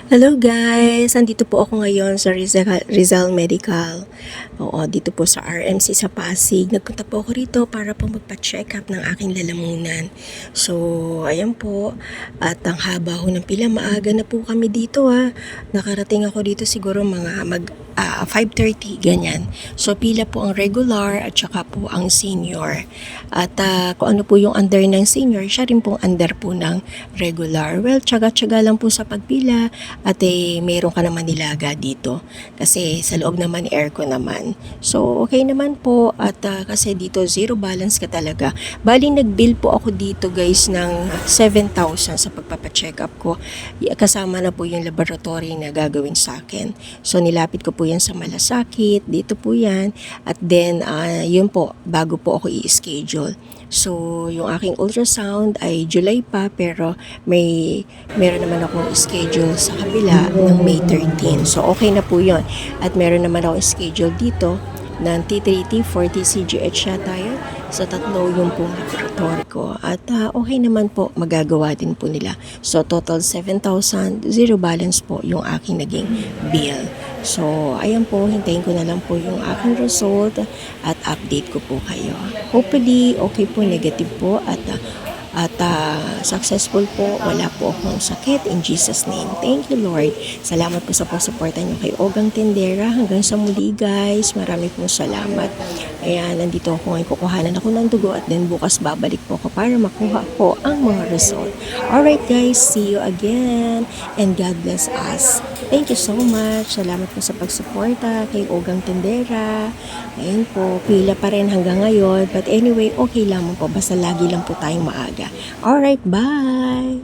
Hello guys! Andito po ako ngayon sa Rizal Medical. Oo, dito po sa RMC sa Pasig. Nagpunta po ako rito para po magpa-check up ng aking lalamunan. So, ayan po. At ang haba ho ng pila, maaga na po kami dito ha. Nakarating ako dito siguro mga 5:30, ganyan. So, pila po ang regular at saka po ang senior. At kung ano po yung under ng senior, siya rin pong under po ng regular. Well, tsaga-tsaga lang po sa pagpila. At mayroon ka naman nilaga dito kasi sa loob naman aircon naman. So okay naman po at kasi dito zero balance ka talaga. Bali nag-bill po ako dito guys ng 7,000 sa pagpapacheck up ko. Kasama na po yung laboratory na gagawin sa akin. So nilapit ko po yan sa Malasakit, dito po yan. At then yun po, bago po ako i-schedule. So, yung aking ultrasound ay July pa pero meron naman akong schedule sa kabila ng May 13. So, okay na po yun. At meron naman akong schedule dito ng T3, T4, TCGH tayo. So, tatlo yung pong laboratory ko. At okay naman po, magagawa din po nila. So, total 7,000, zero balance po yung aking naging bill. So, ayan po, hintayin ko na lang po yung aking result at update ko po kayo. Hopefully, okay po, negative po at successful po. Wala po akong sakit in Jesus name. Thank you Lord. Salamat po sa pagsuporta niyo kay Ogang Tendera. Hanggang sa muli guys. Marami pong salamat. Ayan, nandito ako ngayon. Kukuhanan ako ng dugo at then bukas babalik po ako para makuha po ang mga result. Alright guys, see you again and God bless us. Thank you so much. Salamat po sa pagsuporta kay Ogang Tendera. Ayan po, pila pa rin hanggang ngayon. But anyway, okay lang po. Basta lagi lang po tayong maaga. Alright, bye!